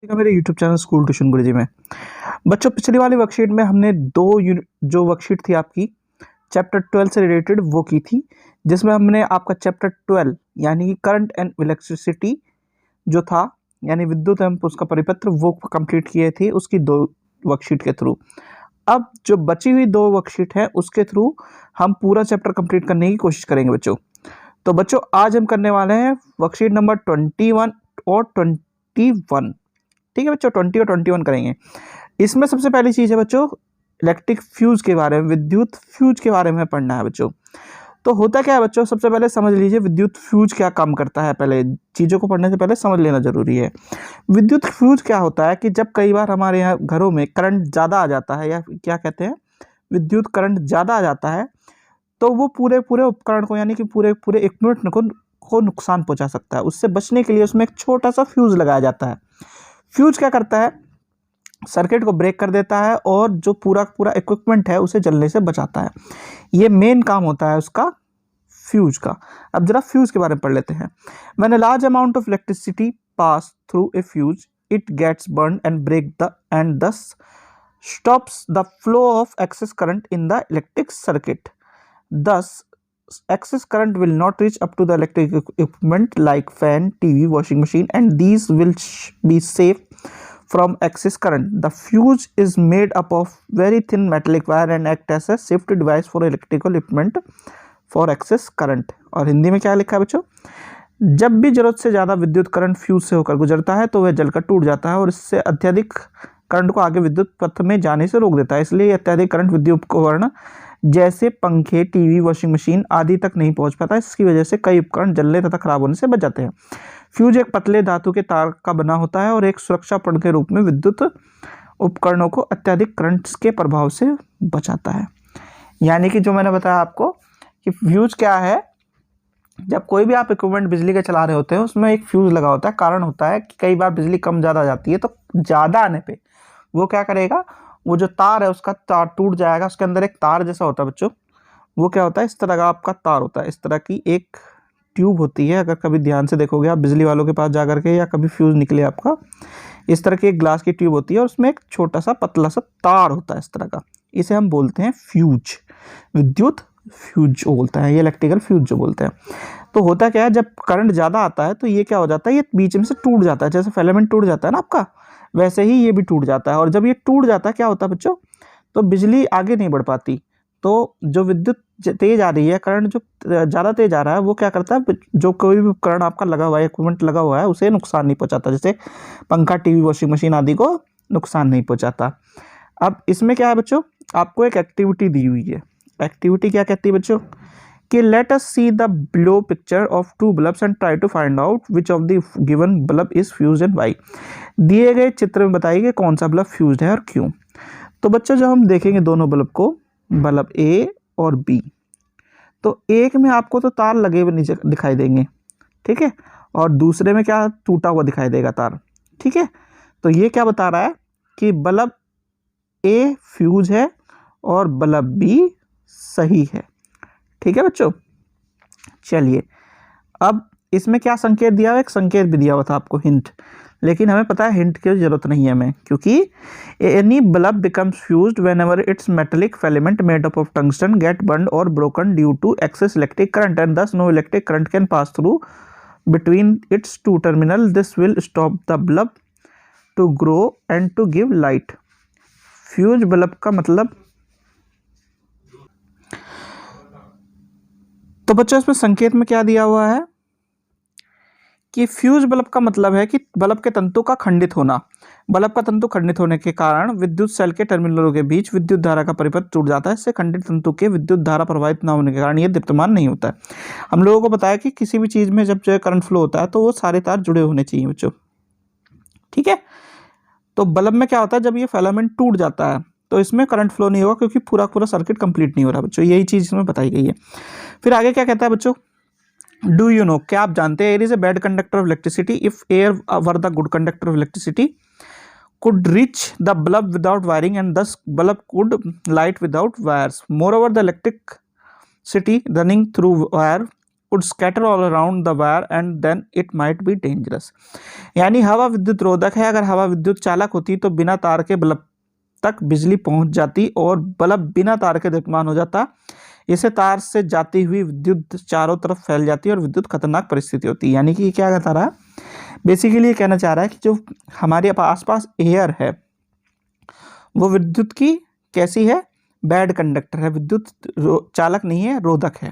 मेरे YouTube channel school tuition गुरुजी में। बच्चों, पिछली वाली वर्कशीट में हमने जो वर्कशीट थी आपकी चैप्टर 12 से रिलेटेड वो की थी, जिसमें हमने आपका चैप्टर 12 यानी कि करंट एंड इलेक्ट्रिसिटी जो था यानी विद्युत एवं उसका परिपत्र वो कंप्लीट किए थे उसकी 2 वर्कशीट के थ्रू। अब जो बची हुई 2 वर्कशीट है उसके थ्रू हम पूरा चैप्टर कंप्लीट करने की कोशिश करेंगे बच्चों। तो बच्चों, आज हम करने वाले हैं वर्कशीट नंबर 21 और 21। ठीक है बच्चों, 20 और 21 करेंगे। इसमें सबसे पहली चीज़ है बच्चों, इलेक्ट्रिक फ्यूज के बारे में, विद्युत फ्यूज के बारे में पढ़ना है बच्चों। तो होता क्या है बच्चों, सबसे पहले समझ लीजिए विद्युत फ्यूज क्या काम करता है। पहले चीज़ों को पढ़ने से पहले समझ लेना जरूरी है। विद्युत फ्यूज क्या होता है कि जब कई बार हमारे यहाँ घरों में करंट ज़्यादा आ जाता है, या क्या कहते हैं, विद्युत करंट ज़्यादा आ जाता है, तो वो पूरे उपकरण को यानी कि पूरे इक्विपमेंट को नुकसान पहुंचा सकता है। उससे बचने के लिए उसमें एक छोटा सा फ्यूज लगाया जाता है। फ्यूज क्या करता है, सर्किट को ब्रेक कर देता है और जो पूरा इक्विपमेंट है उसे जलने से बचाता है। ये मेन काम होता है उसका, फ्यूज का। अब जरा फ्यूज के बारे में पढ़ लेते हैं। When a large amount of electricity pass through a fuse it gets burn and break the and thus stops the flow of excess current in the electric circuit. Thus excess current will not reach up to the electric equipment like fan, TV, washing machine, and these will be safe from excess current. The fuse is made up of very thin metallic wire and act as a safety device for electrical equipment for excess current. और हिंदी में क्या लिखा है बच्चों, जब भी जरूरत से ज़्यादा विद्युत करंट फ्यूज से होकर गुजरता है तो वह जलकर टूट जाता है और इससे अत्यधिक करंट को आगे विद्युत पथ में जाने से रोक देता है। इसलिए अत्यधिक करंट विद्युत उपकरण जैसे पंखे, टीवी, वॉशिंग मशीन आदि तक नहीं पहुंच पाता। इसकी वजह से कई उपकरण जलने तथा खराब होने से बच जाते हैं। फ्यूज एक पतले धातु के तार का बना होता है और एक सुरक्षा उपकरण के रूप में विद्युत उपकरणों को अत्यधिक करंट के प्रभाव से बचाता है। यानी कि जो मैंने बताया आपको कि फ्यूज क्या है, जब कोई भी आप इक्विपमेंट बिजली का चला रहे होते हैं उसमें एक फ्यूज लगा होता है। कारण होता है कि कई बार बिजली कम ज़्यादा जाती है, तो ज़्यादा आने पे वो क्या करेगा, वो जो तार है उसका तार टूट जाएगा। उसके अंदर एक तार जैसा होता है बच्चों, वो क्या होता है, इस तरह का आपका तार होता है। इस तरह की एक ट्यूब होती है, अगर कभी ध्यान से देखोगे आप बिजली वालों के पास जा करके, या कभी फ्यूज निकले आपका, इस तरह की एक ग्लास की ट्यूब होती है और उसमें एक छोटा सा पतला सा तार होता है इस तरह का। इसे हम बोलते हैं फ्यूज, विद्युत फ्यूज जो बोलते हैं, ये इलेक्ट्रिकल फ्यूज जो बोलते हैं। तो होता क्या है, जब करंट ज़्यादा आता है तो ये क्या हो जाता है, ये बीच में से टूट जाता है। जैसे फिलामेंट टूट जाता है ना आपका, वैसे ही ये भी टूट जाता है। और जब ये टूट जाता है क्या होता है बच्चों, तो बिजली आगे नहीं बढ़ पाती। तो जो विद्युत तेज आ रही है, करंट जो ज़्यादा तेज आ रहा है, वो क्या करता है, जो कोई भी उपकरण आपका लगा हुआ है, इक्विपमेंट लगा हुआ है, उसे नुकसान नहीं पहुंचाता। जैसे पंखा, टीवी, वॉशिंग मशीन आदि को नुकसान नहीं पहुंचाता। अब इसमें क्या है बच्चों, आपको एक एक्टिविटी दी हुई है। एक्टिविटी क्या कहती है बच्चों कि let us see the below picture of 2 bulbs and try to find out which of the given bulb is fused and why. दिए गए चित्र में बताइए कि कौन सा बल्ब फ्यूज्ड है और क्यों। तो बच्चों, जब हम देखेंगे दोनों बल्ब को, बल्ब ए और बी, तो एक में आपको तो तार लगे हुए नीचे दिखाई देंगे, ठीक है, और दूसरे में क्या, टूटा हुआ दिखाई देगा तार, ठीक है। तो ये क्या बता रहा है कि बल्ब ए फ्यूज है और बल्ब बी सही है, ठीक है बच्चों। चलिए, अब इसमें क्या संकेत दिया हुआ, एक संकेत भी दिया हुआ था आपको, हिंट, लेकिन हमें पता है हिंट की जरूरत नहीं है हमें, क्योंकि any bulb becomes fused whenever its metallic filament made up of tungsten get burned or broken due to excess electric current and thus no electric current can pass through between its two terminals. This will stop the bulb to grow and to give light. Fuse bulb का मतलब, तो बच्चों इसमें संकेत में क्या दिया हुआ है कि फ्यूज बल्ब का मतलब है कि बल्ब के तंतु का खंडित होना। बल्ब का तंतु खंडित होने के कारण विद्युत सेल के टर्मिनलों के बीच विद्युत धारा का परिपथ टूट जाता है। इससे खंडित तंतु के विद्युत धारा प्रवाहित न होने के कारण यह दीप्तमान नहीं होता है। हम लोगों को बताया कि किसी भी चीज में जब जो करंट फ्लो होता है तो वो सारे तार जुड़े होने चाहिए बच्चों, ठीक है। तो बल्ब में क्या होता है, जब ये फिलामेंट टूट जाता है तो इसमें करंट फ्लो नहीं होगा, क्योंकि पूरा सर्किट कंप्लीट नहीं हो रहा बच्चों। यही चीज इसमें बताई गई है। फिर आगे क्या कहता है बच्चों, डू यू नो, क्या आप जानते हैं, air is a bad conductor of electricity if air were the good conductor of electricity could reach the bulb without wiring and thus bulb could light without wires. Moreover, the electricity running through wire could scatter all around the wire and then it might be dangerous. यानी हवा विद्युत रोधक है, अगर हवा विद्युत चालक होती तो बिना तार के बल्ब तक बिजली पहुंच जाती और बल्ब बिना तार के दीप्यमान हो जाता। इसे तार से जाती हुई विद्युत चारों तरफ फैल जाती है और विद्युत खतरनाक परिस्थिति होती है। यानी कि क्या बता रहा है, बेसिकली ये कहना चाह रहा है कि जो हमारे आसपास एयर है वो विद्युत की कैसी है, बैड कंडक्टर है, विद्युत चालक नहीं है, रोधक है।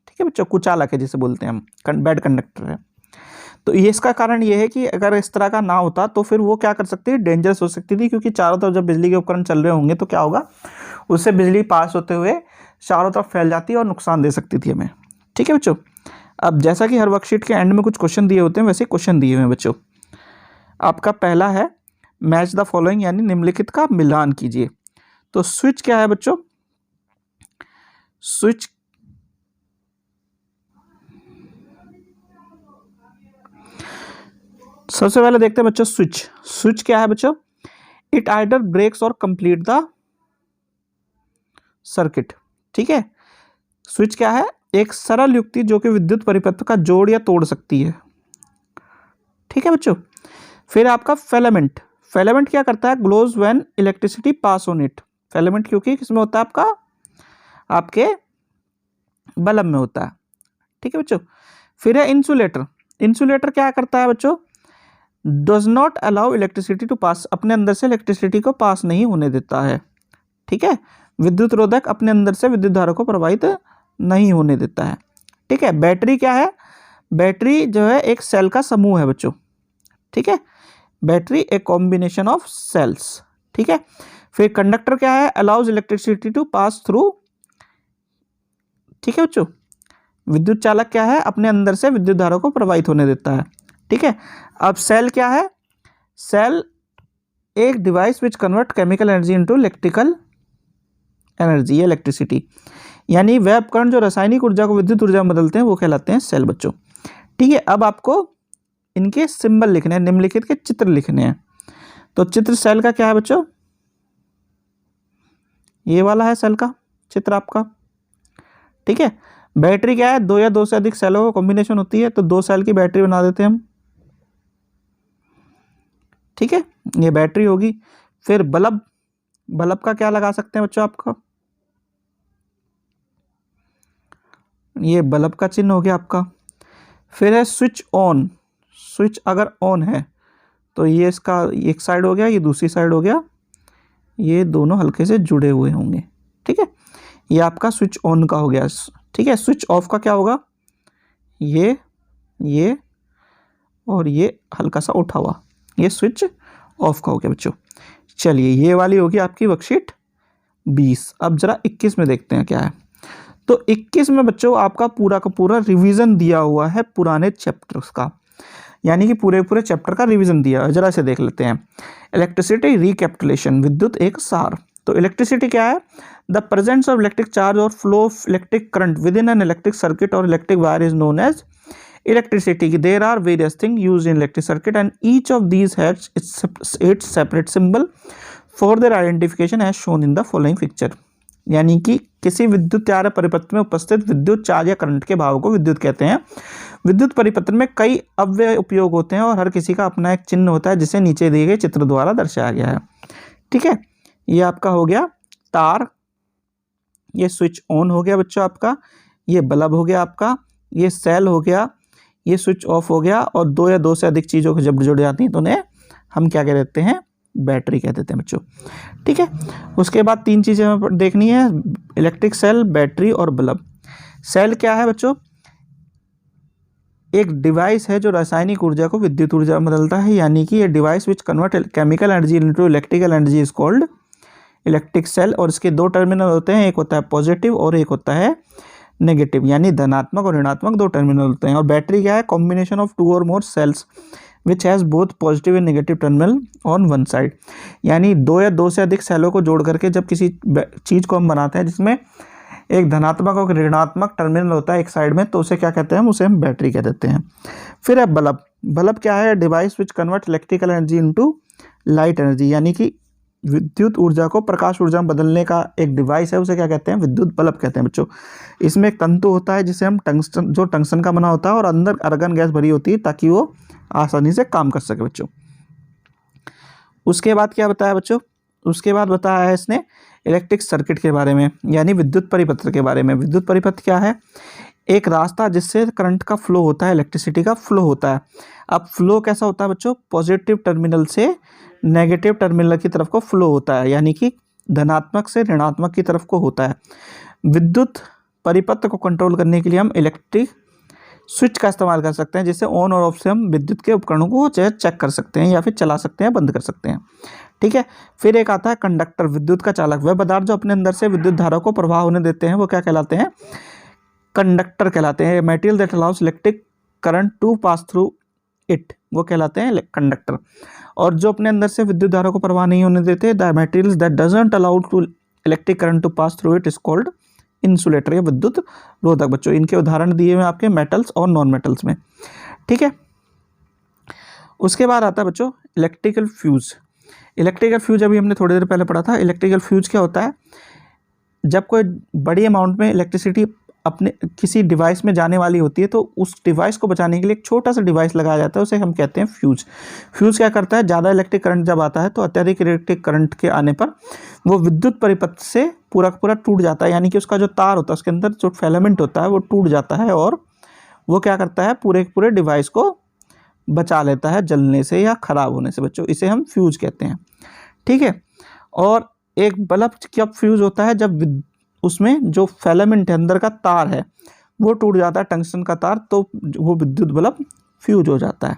ठीक है बच्चों, कुचालक है जिसे बोलते हैं हम, बैड कंडक्टर है। तो ये इसका कारण ये है कि अगर इस तरह का ना होता तो फिर वो क्या कर सकती है, डेंजरस हो सकती थी, क्योंकि चारों तरफ जब बिजली के उपकरण चल रहे होंगे तो क्या होगा, उससे बिजली पास होते हुए चारों तरफ फैल जाती है और नुकसान दे सकती थी हमें। ठीक है बच्चों, अब जैसा कि हर वर्कशीट के एंड में कुछ क्वेश्चन दिए होते हैं, वैसे क्वेश्चन दिए हुए हैं बच्चों। आपका पहला है मैच द फॉलोइंग, यानी निम्नलिखित का मिलान कीजिए। तो स्विच क्या है बच्चों, स्विच सबसे पहले देखते हैं बच्चों स्विच क्या है बच्चों, इट आइदर ब्रेक्स और कंप्लीट द सर्किट। ठीक है, स्विच क्या है, एक सरल युक्ति जो कि विद्युत परिपथ का जोड़ या तोड़ सकती है। ठीक है बच्चों, फिर आपका फिलामेंट क्या करता है, glows when electricity pass on it. Filament क्योंकि किसमें होता है, आपका आपके बल्ब में होता है। ठीक है बच्चों, फिर है इंसुलेटर क्या करता है बच्चों, does not allow electricity to pass, अपने अंदर से इलेक्ट्रिसिटी को पास नहीं होने देता है। ठीक है, विद्युत रोधक अपने अंदर से विद्युत धारा को प्रवाहित नहीं होने देता है। ठीक है, बैटरी क्या है, बैटरी जो है एक सेल का समूह है बच्चों। ठीक है, बैटरी एक कॉम्बिनेशन ऑफ सेल्स। ठीक है, फिर कंडक्टर क्या है, allows electricity to pass through. ठीक है बच्चों, विद्युत चालक क्या है, अपने अंदर से विद्युत धारा को प्रवाहित होने देता है। ठीक है, अब सेल क्या है, सेल एक device which convert chemical energy into electrical energy या इलेक्ट्रिसिटी, यानी वह उपकरण जो रासायनिक ऊर्जा को विद्युत ऊर्जा में बदलते हैं वो कहलाते हैं सेल बच्चों। ठीक है, अब आपको इनके सिंबल लिखने हैं, निम्नलिखित के चित्र लिखने हैं। तो चित्र सेल का क्या है बच्चों, ये वाला है सेल का चित्र आपका। ठीक है, बैटरी क्या है, दो या दो से अधिक सेलों का कॉम्बिनेशन होती है, तो दो सेल की बैटरी बना देते हैं हम। ठीक है, ये बैटरी होगी। फिर बल्ब का क्या लगा सकते हैं बच्चों, आपका ये बल्ब का चिन्ह हो गया आपका। फिर है स्विच अगर ऑन है तो ये इसका एक साइड हो गया, ये दूसरी साइड हो गया, ये दोनों हल्के से जुड़े हुए होंगे। ठीक है, ये आपका स्विच ऑन का हो गया। ठीक है, स्विच ऑफ का क्या होगा, ये और ये हल्का सा उठा हुआ, ये स्विच ऑफ का हो गया बच्चों। चलिए, ये वाली होगी आपकी वर्कशीट 20। अब जरा 21 में देखते हैं क्या है। तो 21 में बच्चों आपका पूरा का पूरा रिवीजन दिया हुआ है पुराने चैप्टर्स का, यानी कि पूरे चैप्टर का रिवीजन दिया है। जरा इसे देख लेते हैं। इलेक्ट्रिसिटी रिकैपिटुलेशन, विद्युत एक सार। तो इलेक्ट्रिसिटी क्या है, the presence of electric charge or flow of electric current within an electric circuit or electric wire is known as electricity. There are various things used in electric circuit and each of these has its separate symbol for their identification as shown in the following picture. यानी कि किसी विद्युत चालक परिपथ में उपस्थित विद्युत charge या करंट के भाव को विद्युत कहते हैं। विद्युत परिपथ में कई अव्यय उपयोग होते हैं और हर किसी का अपना एक चिन्ह होता है जिसे नीचे दिए गए चित्र द्वारा दर्शाया गया है। ठीक है, ये आपका हो गया तार, ये स्विच ऑन हो गया बच्चों आपका, ये बल्ब हो गया आपका, ये सेल हो गया, ये स्विच ऑफ हो गया, और दो या दो से अधिक चीज़ों को जब जुड़ जाती हैं तो उन्हें हम क्या कह देते हैं, बैटरी कह देते हैं बच्चों। ठीक है, उसके बाद तीन चीज़ें हमें देखनी है, इलेक्ट्रिक सेल, बैटरी और बल्ब। सेल क्या है बच्चों, एक डिवाइस है जो रासायनिक ऊर्जा को विद्युत ऊर्जा में बदलता है, यानी कि ये device which convert chemical energy into electrical energy is called electric cell. और इसके दो टर्मिनल होते हैं, एक होता है पॉजिटिव और एक होता है नेगेटिव, यानी धनात्मक और ऋणात्मक दो टर्मिनल होते हैं। और बैटरी क्या है, combination of two or more cells which has both positive and negative terminal on one side, यानी दो या दो से अधिक सेलों को जोड़ करके जब किसी चीज़ को हम बनाते हैं जिसमें एक धनात्मक और ऋणात्मक टर्मिनल होता है एक साइड में, तो उसे क्या कहते हैं, उसे हम बैटरी कह देते हैं। फिर है बल्ब क्या है, device which convert electrical energy into light energy, यानी कि विद्युत ऊर्जा को प्रकाश ऊर्जा में बदलने का एक डिवाइस है, उसे क्या कहते हैं? विद्युत बल्ब कहते हैं बच्चों। इसमें एक तंतु होता है जिसे हम टंगस्टन, जो टंगस्टन का बना होता है और अंदर आर्गन गैस भरी होती है ताकि वो आसानी से काम कर सके बच्चों। उसके बाद क्या बताया बच्चों? उसके बाद बताया है इसने इलेक्ट्रिक सर्किट के बारे में, यानी विद्युत परिपत्र के बारे में। विद्युत परिपत्र क्या है? एक रास्ता जिससे करंट का फ्लो होता है, इलेक्ट्रिसिटी का फ्लो होता है। अब फ्लो कैसा होता है बच्चों? पॉजिटिव टर्मिनल से नेगेटिव टर्मिनल की तरफ को फ्लो होता है, यानी कि धनात्मक से ऋणात्मक की तरफ को होता है। विद्युत परिपत्र को कंट्रोल करने के लिए हम इलेक्ट्रिक स्विच का इस्तेमाल कर सकते हैं, जिससे ऑन और ऑफ से हम विद्युत के उपकरणों को चेक कर सकते हैं या फिर चला सकते हैं, बंद कर सकते हैं। ठीक है। फिर एक आता है कंडक्टर, विद्युत का चालक। वह पदार्थ जो अपने अंदर से विद्युत धारा को प्रवाह होने देते हैं वो क्या कहलाते हैं? कंडक्टर कहलाते हैं। Material that allows electric current to pass through it, वो कहलाते हैं कंडक्टर। और जो अपने अंदर से विद्युत धारा को प्रवाह नहीं होने देते, the materials that doesn't allow to electric current to pass through it is called insulator, या विद्युत रोधक बच्चों। इनके उदाहरण दिए हुए आपके मेटल्स और नॉन मेटल्स में। ठीक है। उसके बाद आता है बच्चों इलेक्ट्रिकल फ्यूज। इलेक्ट्रिकल फ्यूज अभी हमने थोड़ी देर पहले पढ़ा था। इलेक्ट्रिकल फ्यूज क्या होता है? जब कोई बड़ी अमाउंट में इलेक्ट्रिसिटी अपने किसी डिवाइस में जाने वाली होती है तो उस डिवाइस को बचाने के लिए एक छोटा सा डिवाइस लगाया जाता है, उसे हम कहते हैं फ्यूज। फ्यूज क्या करता है? ज़्यादा इलेक्ट्रिक करंट जब आता है तो अत्यधिक इलेक्ट्रिक करंट के आने पर वो विद्युत परिपथ से पूरा पूरा टूट जाता है, यानी कि उसका जो तार होता है उसके अंदर जो फिलामेंट होता है वो टूट जाता है और वो क्या करता है? पूरे पूरे डिवाइस को बचा लेता है जलने से या ख़राब होने से बच्चों। इसे हम फ्यूज कहते हैं। ठीक है। और एक बल्ब कब फ्यूज होता है? जब उसमें जो फिलामेंट है, अंदर का तार है, वो टूट जाता है, टंगस्टन का तार, तो वो विद्युत बल्ब फ्यूज हो जाता है।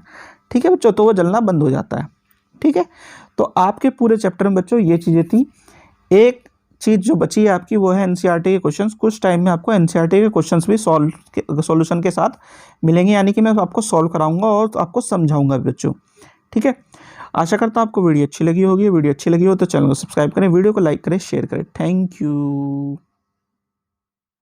ठीक है बच्चों, तो वो जलना बंद हो जाता है। ठीक है। तो आपके पूरे चैप्टर में बच्चों ये चीज़ें थी। एक चीज़ जो बची है आपकी वो है एनसीईआरटी के क्वेश्चंस। कुछ टाइम में आपको एनसीईआरटी के क्वेश्चंस भी सॉल्यूशन के साथ मिलेंगे, यानी कि मैं आपको सॉल्व कराऊंगा और आपको समझाऊंगा बच्चों। ठीक है। आशा करता हूँ आपको वीडियो अच्छी लगी होगी। वीडियो अच्छी लगी हो तो चैनल को सब्सक्राइब करें, वीडियो को लाइक करें, शेयर करें। Thank you.